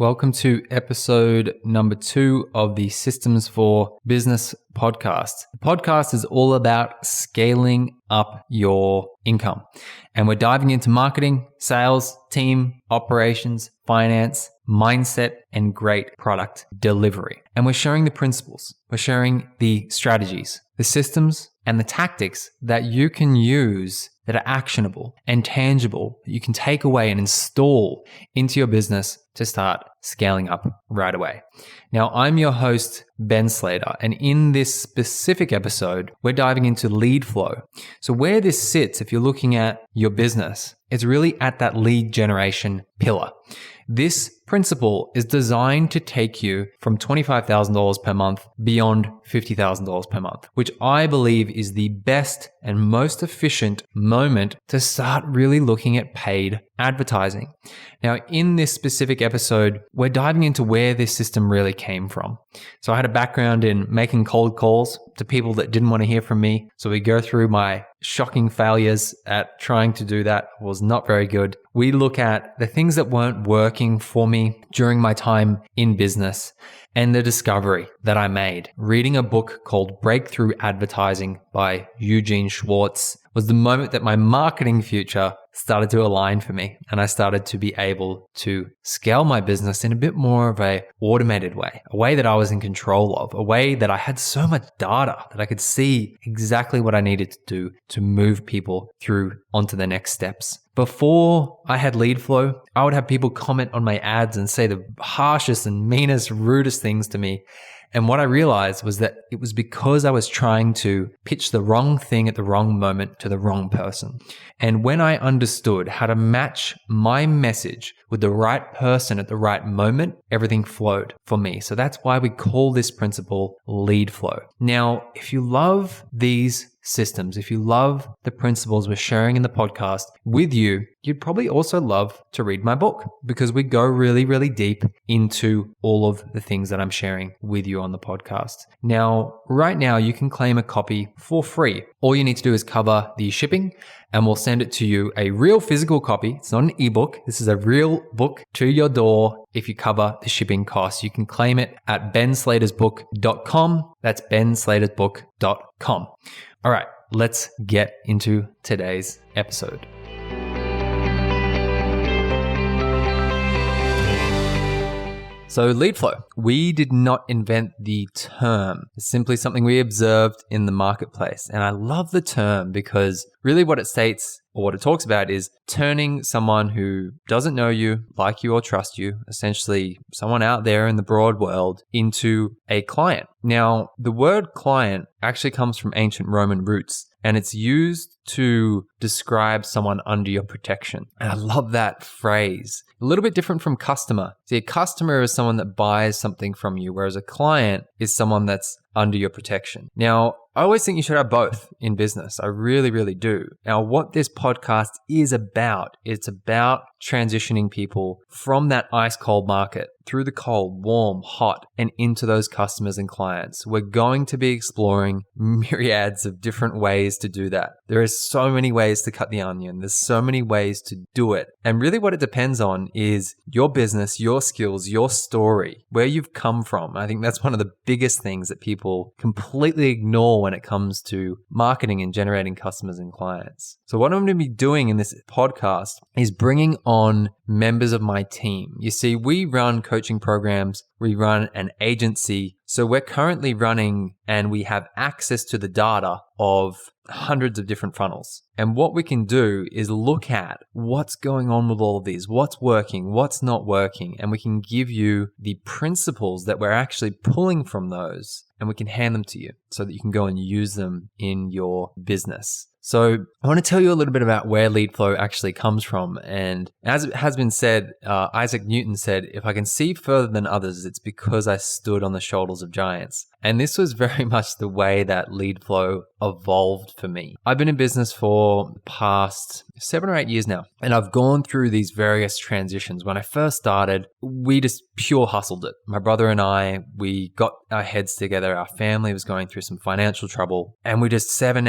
Welcome to episode number 2 of the Systems for Business podcast. The podcast is all about scaling up your income. And we're diving into marketing, sales, team, operations, finance, mindset, and great product delivery. And we're sharing the principles, we're sharing the strategies, the systems, and the tactics that you can use that are actionable and tangible that you can take away and install into your business to start scaling up right away. Now, I'm your host, Ben Slater, and in this specific episode, we're diving into LeadFLOW. So where this sits, if you're looking at your business, it's really at that lead generation pillar. This principle is designed to take you from $25,000 per month beyond $50,000 per month, which I believe is the best and most efficient moment to start really looking at paid advertising. Now, in this specific episode, we're diving into where this system really came from. So I had a background in making cold calls to people that didn't want to hear from me. So we go through my shocking failures at trying to do that. It was not very good. We look at the things that weren't working for me during my time in business and the discovery that I made. Reading a book called Breakthrough Advertising by Eugene Schwartz was the moment that my marketing future started to align for me, and I started to be able to scale my business in a bit more of a automated way, a way that I was in control of, a way that I had so much data that I could see exactly what I needed to do to move people through onto the next steps. Before I had LeadFLOW, I would have people comment on my ads and say the harshest and meanest, rudest things to me. And what I realized was that it was because I was trying to pitch the wrong thing at the wrong moment to the wrong person. And when I understood how to match my message with the right person at the right moment, everything flowed for me. So that's why we call this principle LeadFLOW. Now, if you love these systems, if you love the principles we're sharing in the podcast with you, you'd probably also love to read my book because we go really, really deep into all of the things that I'm sharing with you on the podcast. Now, right now, you can claim a copy for free. All you need to do is cover the shipping and we'll send it to you a real physical copy. It's not an ebook. This is a real book to your door. If you cover the shipping costs, you can claim it at benslatersbook.com. That's benslatersbook.com. All right, let's get into today's episode. So LeadFLOW, we did not invent the term. It's simply something we observed in the marketplace. And I love the term because really what it states or what it talks about is turning someone who doesn't know you, like you, or trust you, essentially someone out there in the broad world, into a client. Now, the word client actually comes from ancient Roman roots, and it's used to describe someone under your protection. And I love that phrase. A little bit different from customer. See, a customer is someone that buys something from you, whereas a client is someone that's under your protection. Now, I always think you should have both in business. I really, really do. Now, what this podcast is about, it's about transitioning people from that ice cold market through the cold, warm, hot, and into those customers and clients. We're going to be exploring myriads of different ways to do that. There is so many ways to cut the onion. There's so many ways to do it. And really what it depends on is your business, your skills, your story, where you've come from. I think that's one of the biggest things that people completely ignore when it comes to marketing and generating customers and clients. So what I'm going to be doing in this podcast is bringing on members of my team. You see, we run coaching programs, we run an agency. So we're currently running and we have access to the data of hundreds of different funnels. And what we can do is look at what's going on with all of these, what's working, what's not working, and we can give you the principles that we're actually pulling from those, and we can hand them to you so that you can go and use them in your business. So I want to tell you a little bit about where LeadFLOW actually comes from. And as it has been said, Isaac Newton said, if I can see further than others, it's because I stood on the shoulders of giants. And this was very much the way that LeadFLOW evolved for me. I've been in business for the past 7 or 8 years now, and I've gone through these various transitions. When I first started, we just pure hustled it. My brother and I, we got our heads together. Our family was going through some financial trouble, and we just 7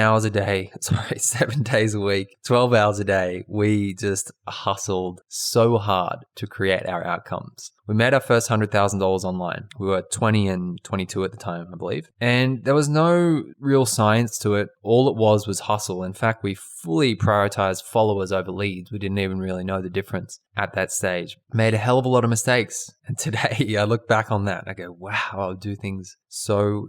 days a week, 12 hours a day, we just hustled so hard to create our outcomes. We made our first $100,000 online. We were 20 and 22 at the time, I believe. And there was no real science to it. All it was hustle. In fact, we fully prioritized followers over leads. We didn't even really know the difference at that stage. Made a hell of a lot of mistakes. And today I look back on that and I go, wow, I'll do things so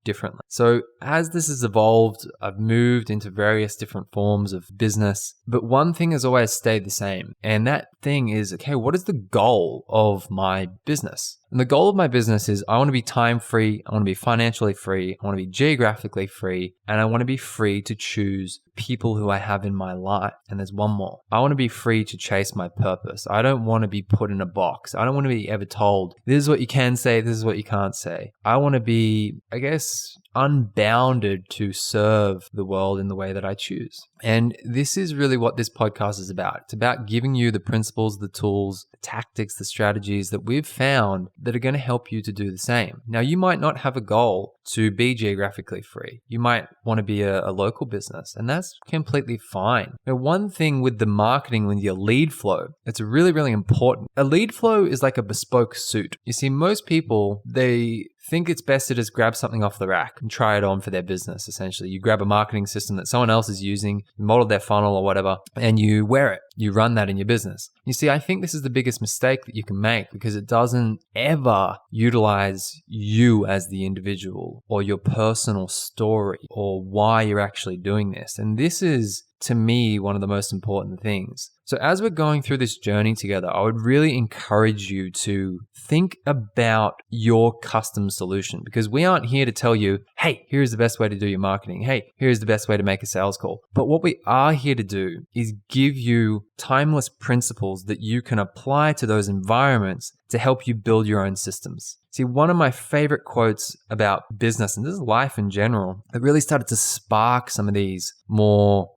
differently. So as this has evolved, I've moved into various different forms of business, but one thing has always stayed the same. And that thing is, okay, what is the goal of my business? And the goal of my business is I want to be time free, I want to be financially free, I want to be geographically free, and I want to be free to choose people who I have in my life. And there's one more. I want to be free to chase my purpose. I don't want to be put in a box. I don't want to be ever told, this is what you can say, this is what you can't say. I want to be, I guess, unbounded to serve the world in the way that I choose. And this is really what this podcast is about. It's about giving you the principles, the tools, the tactics, the strategies that we've found that are going to help you to do the same. Now, you might not have a goal to be geographically free. You might want to be a local business, and that's completely fine. Now, one thing with the marketing, with your lead flow, it's really, really important. A lead flow is like a bespoke suit. You see, most people, they think it's best to just grab something off the rack and try it on for their business, essentially. You grab a marketing system that someone else is using, you model their funnel or whatever, and you wear it. You run that in your business. You see, I think this is the biggest mistake that you can make because it doesn't ever utilize you as the individual or your personal story or why you're actually doing this. And this is, to me, one of the most important things. So as we're going through this journey together, I would really encourage you to think about your custom solution, because we aren't here to tell you, hey, here's the best way to do your marketing. Hey, here's the best way to make a sales call. But what we are here to do is give you timeless principles that you can apply to those environments to help you build your own systems. See, one of my favorite quotes about business, and this is life in general, that really started to spark some of these more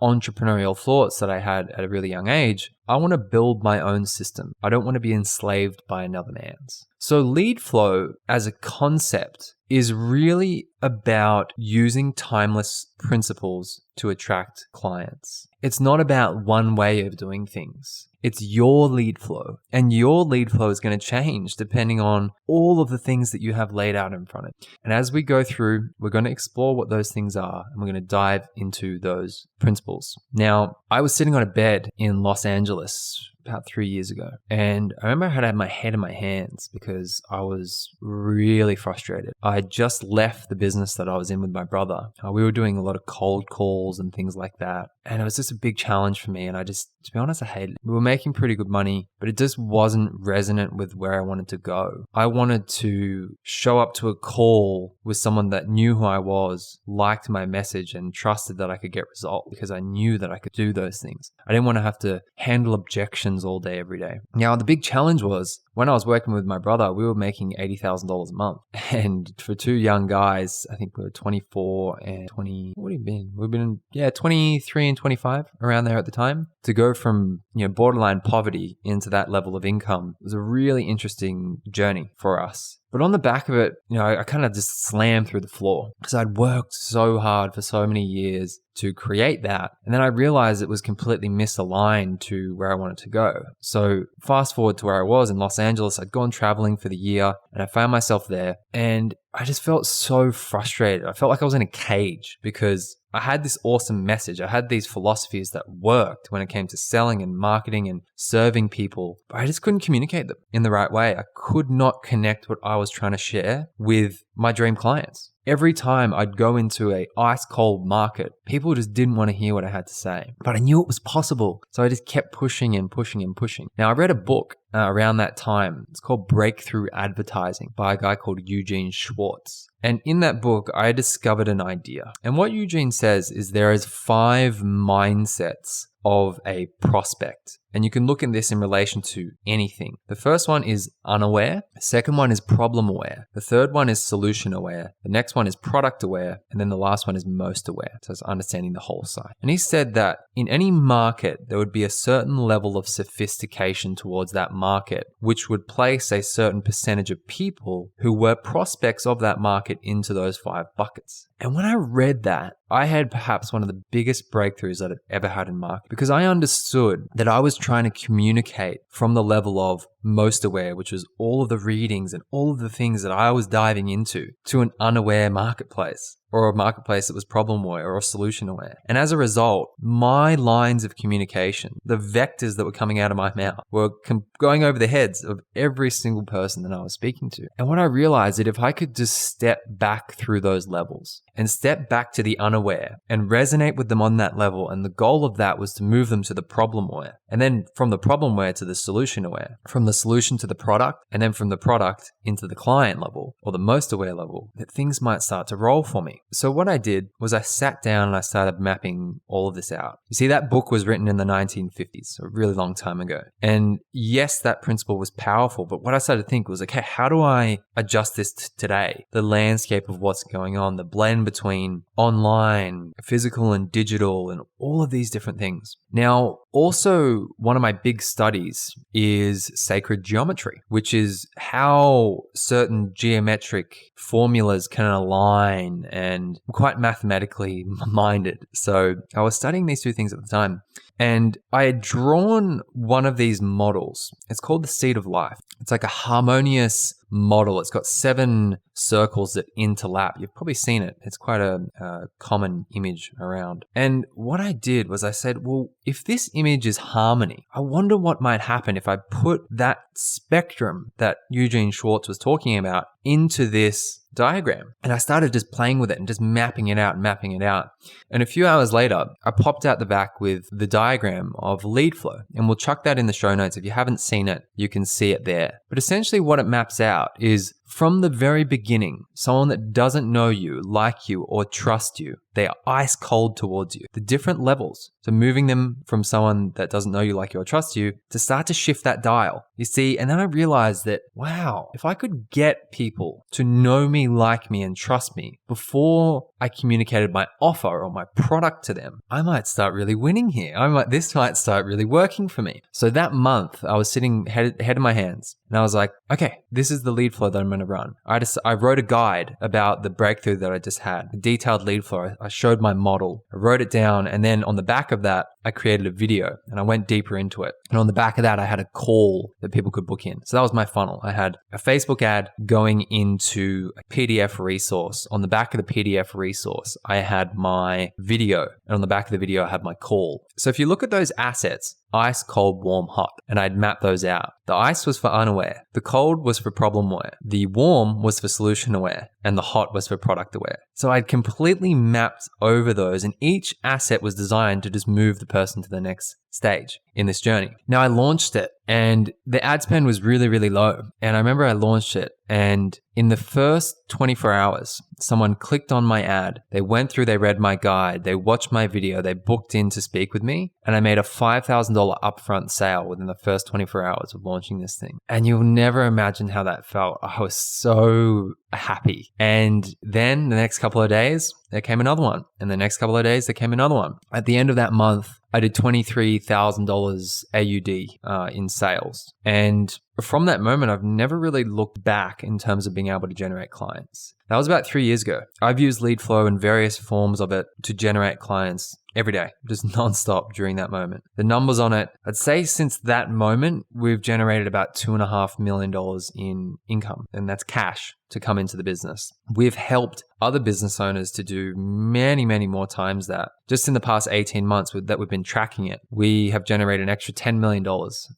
entrepreneurial thoughts that I had at a really young age. I want to build my own system. I don't want to be enslaved by another man's. So lead flow as a concept is really about using timeless principles to attract clients. It's not about one way of doing things. It's your lead flow, and your lead flow is going to change depending on all of the things that you have laid out in front of you. And as we go through, we're going to explore what those things are, and we're going to dive into those principles. Now, I was sitting on a bed in Los Angeles about 3 years ago, and I remember I had my head in my hands because I was really frustrated. I had just left the business that I was in with my brother. We were doing a lot of cold calls and things like that, and it was just a big challenge for me, and to be honest, I hated it. We were making pretty good money, but it just wasn't resonant with where I wanted to go. I wanted to show up to a call with someone that knew who I was, liked my message, and trusted that I could get results because I knew that I could do those things. I didn't want to have to handle objections all day, every day. Now, the big challenge was when I was working with my brother, we were making $80,000 a month. And for two young guys, I think we were 24 and 20, what have we been? We've been, 23 and 25 around there at the time. To go from, borderline poverty into that level of income was a really interesting journey for us. But on the back of it, I kind of just slammed through the floor because I'd worked so hard for so many years to create that. And then I realized it was completely misaligned to where I wanted to go. So fast forward to where I was in Los Angeles, I'd gone traveling for the year and I found myself there and I just felt so frustrated. I felt like I was in a cage because I had this awesome message. I had these philosophies that worked when it came to selling and marketing and serving people, but I just couldn't communicate them in the right way. I could not connect what I was trying to share with my dream clients. Every time I'd go into a ice cold market, people just didn't want to hear what I had to say, but I knew it was possible. So I just kept pushing and pushing and pushing. Now, I read a book around that time. It's called Breakthrough Advertising by a guy called Eugene Schwartz. And in that book, I discovered an idea. And what Eugene says is there is 5 mindsets of a prospect. And you can look at this in relation to anything. The first one is unaware. The second one is problem aware. The third one is solution aware. The next one is product aware. And then the last one is most aware. So it's understanding the whole side. And he said that in any market, there would be a certain level of sophistication towards that market, which would place a certain percentage of people who were prospects of that market into those 5 buckets. And when I read that, I had perhaps one of the biggest breakthroughs that I've ever had in marketing, because I understood that I was trying to communicate from the level of most aware, which was all of the readings and all of the things that I was diving into, to an unaware marketplace, or a marketplace that was problem aware or solution aware. And as a result, my lines of communication, the vectors that were coming out of my mouth, were going over the heads of every single person that I was speaking to. And what I realized that if I could just step back through those levels and step back to the unaware and resonate with them on that level, and the goal of that was to move them to the problem aware, and then from the problem aware to the solution aware, from the solution to the product, and then from the product into the client level or the most aware level, that things might start to roll for me. So what I did was I sat down and I started mapping all of this out. You see, that book was written in the 1950s, a really long time ago. And yes, that principle was powerful, but what I started to think was, okay, how do I adjust this to today? The landscape of what's going on, the blend between online, physical and digital, and all of these different things. Now, also, one of my big studies is sacred geometry, which is how certain geometric formulas can align, and I'm quite mathematically minded. So I was studying these two things at the time, and I had drawn one of these models. It's called the seed of life. It's like a harmonious model. It's got 7 circles that interlap. You've probably seen it. It's quite a common image around. And what I did was I said, well, if this image is harmony, I wonder what might happen if I put that spectrum that Eugene Schwartz was talking about into this diagram. And I started just playing with it and just mapping it out. And a few hours later, I popped out the back with the diagram of LeadFLOW. And we'll chuck that in the show notes. If you haven't seen it, you can see it there. But essentially what it maps out is, from the very beginning, someone that doesn't know you, like you, or trust you, they are ice cold towards you. The different levels. So moving them from someone that doesn't know you, like you, or trust you, to start to shift that dial. You see, and then I realized that, wow, if I could get people to know me, like me, and trust me before I communicated my offer or my product to them, I might start really winning here. This might start really working for me. So that month, I was sitting head in my hands, and I was like, okay, this is the lead flow that I'm going to run. I wrote a guide about the breakthrough that I just had, a detailed lead flow. I showed my model, I wrote it down, and then on the back of that, I created a video and I went deeper into it. And on the back of that, I had a call that people could book in. So that was my funnel. I had a Facebook ad going into a PDF resource. On the back of the PDF resource, I had my video. And on the back of the video, I had my call. So if you look at those assets, ice, cold, warm, hot, and I'd mapped those out. The ice was for unaware. The cold was for problem aware. The warm was for solution aware. And the hot was for product aware. So I'd completely mapped over those, and each asset was designed to just move the person to the next stage in this journey. Now I launched it, and the ad spend was really, really low. And I remember I launched it, and in the first 24 hours, someone clicked on my ad. They went through, they read my guide, they watched my video, they booked in to speak with me, and I made a $5,000 upfront sale within the first 24 hours of launching this thing. And you'll never imagine how that felt. I was so happy. And then the next couple of days, there came another one. And the next couple of days, there came another one. At the end of that month, I did $23,000 AUD in sales. And from that moment, I've never really looked back in terms of being able to generate clients. That was about 3 years ago. I've used LeadFLOW and various forms of it to generate clients every day, just nonstop during that moment. The numbers on it, I'd say since that moment, we've generated about $2.5 million in income, and that's cash to come into the business. We've helped other business owners to do many, many more times that. Just in the past 18 months that we've been tracking it, we have generated an extra $10 million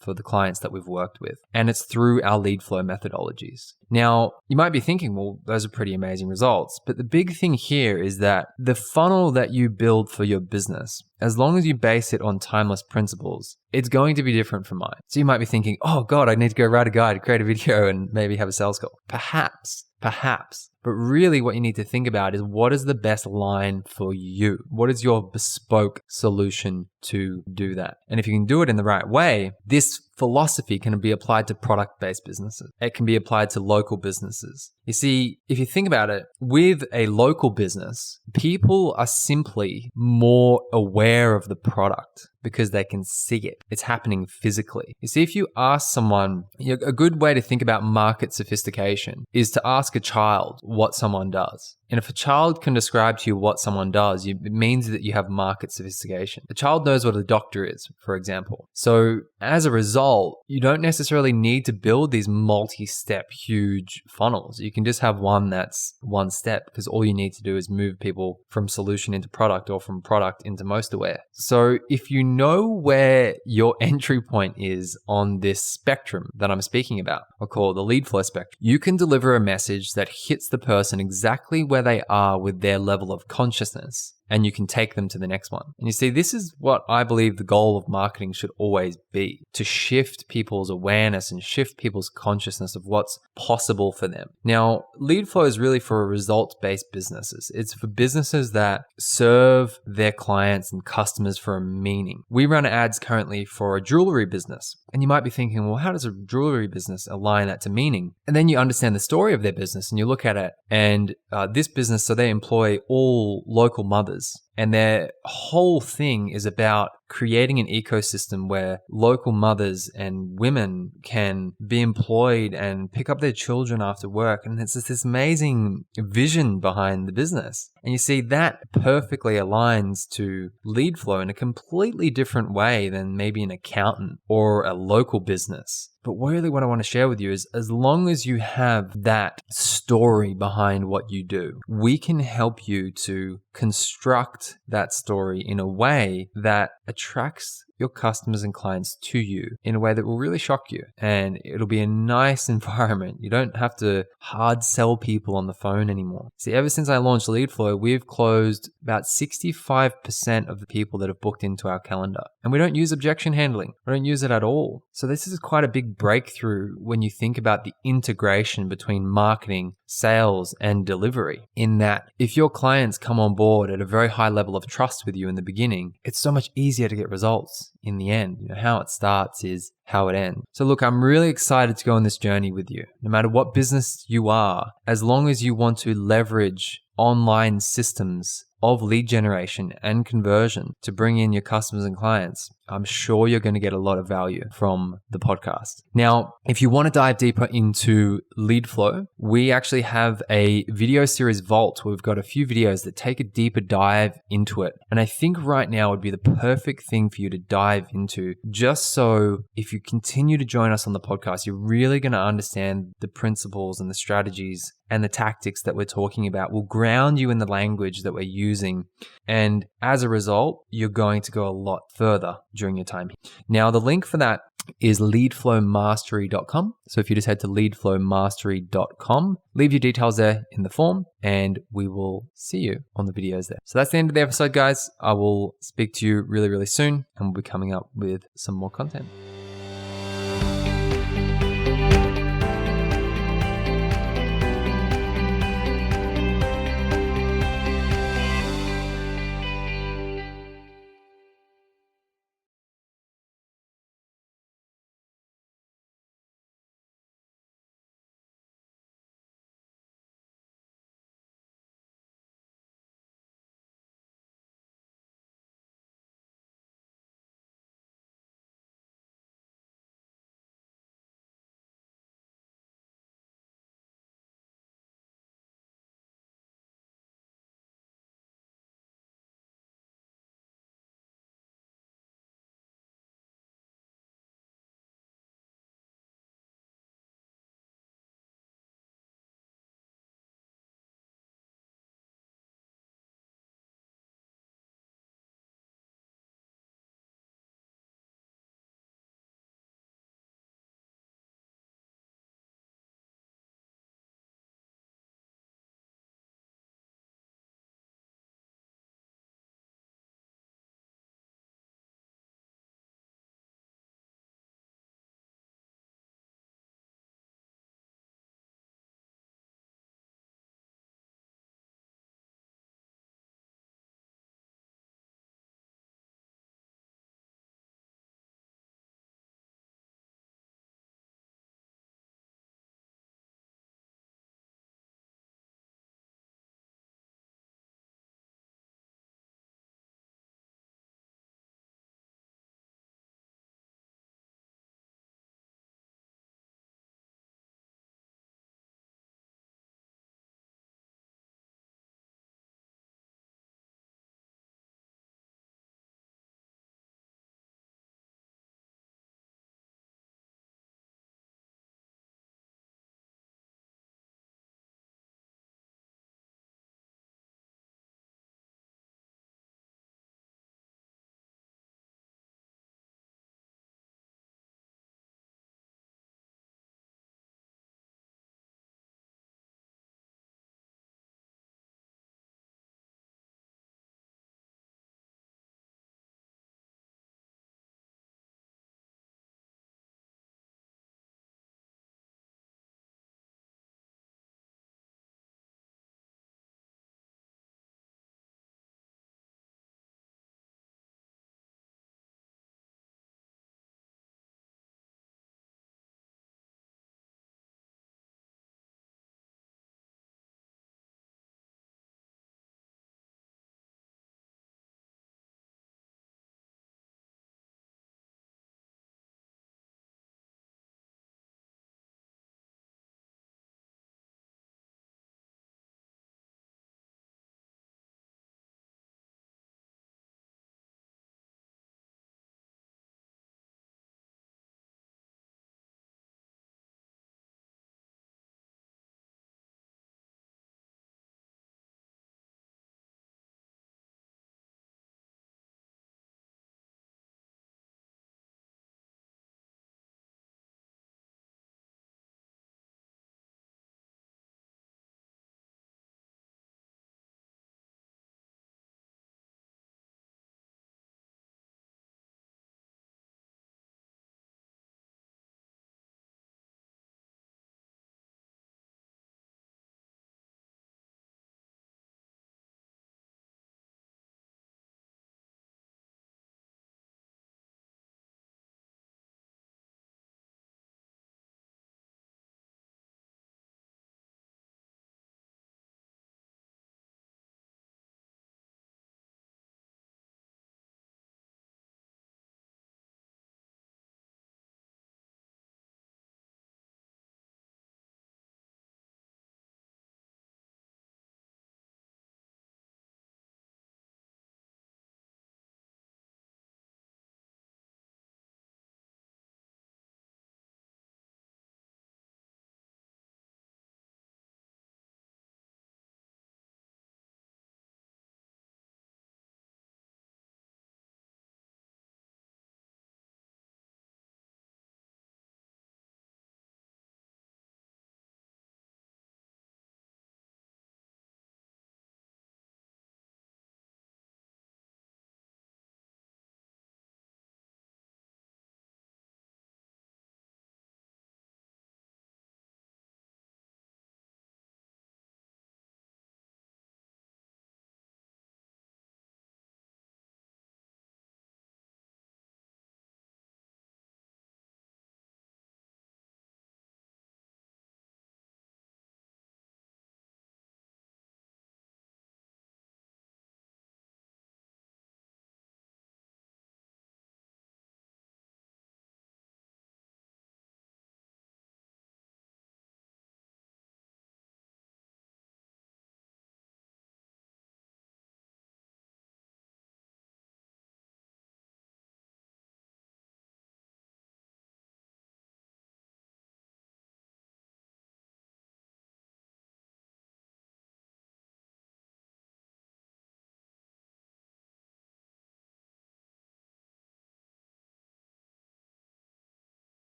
for the clients that we've worked with. And it's through our LeadFLOW methodologies. Now, you might be thinking, well, those are pretty amazing results. But the big thing here is that the funnel that you build for your business, as long as you base it on timeless principles, it's going to be different from mine. So you might be thinking, oh God, I need to go write a guide, create a video, and maybe have a sales call. Perhaps. But really what you need to think about is, what is the best line for you? What is your bespoke solution to do that? And if you can do it in the right way, this philosophy can be applied to product-based businesses. It can be applied to local businesses. You see, if you think about it, with a local business, people are simply more aware of the product because they can see it. It's happening physically. You see, if you ask someone, a good way to think about market sophistication is to ask a child what someone does. And if a child can describe to you what someone does, it means that you have market sophistication. A child knows what a doctor is, for example. So as a result, you don't necessarily need to build these multi-step huge funnels. You can just have one that's one step, because all you need to do is move people from solution into product or from product into most aware. So if you know where your entry point is on this spectrum that I'm speaking about, or call it the LeadFLOW spectrum, you can deliver a message that hits the person exactly where they are with their level of consciousness, and you can take them to the next one. And you see, this is what I believe the goal of marketing should always be, to shift people's awareness and shift people's consciousness of what's possible for them. Now, LeadFLOW is really for results-based businesses. It's for businesses that serve their clients and customers for a meaning. We run ads currently for a jewelry business. And you might be thinking, well, how does a jewelry business align that to meaning? And then you understand the story of their business and you look at it, and this business, so they employ all local mothers. And their whole thing is about creating an ecosystem where local mothers and women can be employed and pick up their children after work. And it's just this amazing vision behind the business. And you see, that perfectly aligns to LeadFLOW in a completely different way than maybe an accountant or a local business. But really what I want to share with you is, as long as you have that story behind what you do, we can help you to construct that story in a way that attracts your customers and clients to you in a way that will really shock you. And it'll be a nice environment. You don't have to hard sell people on the phone anymore. See, ever since I launched LeadFLOW, we've closed about 65% of the people that have booked into our calendar. And we don't use objection handling. We don't use it at all. So this is quite a big breakthrough when you think about the integration between marketing, sales, and delivery, in that if your clients come on board at a very high level of trust with you in the beginning, it's so much easier to get results in the end. How it starts is how it ends. So look, I'm really excited to go on this journey with you. No matter what business you are, as long as you want to leverage online systems of lead generation and conversion to bring in your customers and clients, I'm sure you're going to get a lot of value from the podcast. Now, if you want to dive deeper into LeadFLOW, we actually have a video series vault where we've got a few videos that take a deeper dive into it. And I think right now would be the perfect thing for you to dive into, just so if you continue to join us on the podcast, you're really going to understand the principles and the strategies and the tactics that we're talking about will ground you in the language that we're using. And as a result, you're going to go a lot further during your time. Now, the link for that is leadflowmastery.com. So if you just head to leadflowmastery.com, leave your details there in the form, and we will see you on the videos there. So that's the end of the episode, guys. I will speak to you really, really soon, and we'll be coming up with some more content.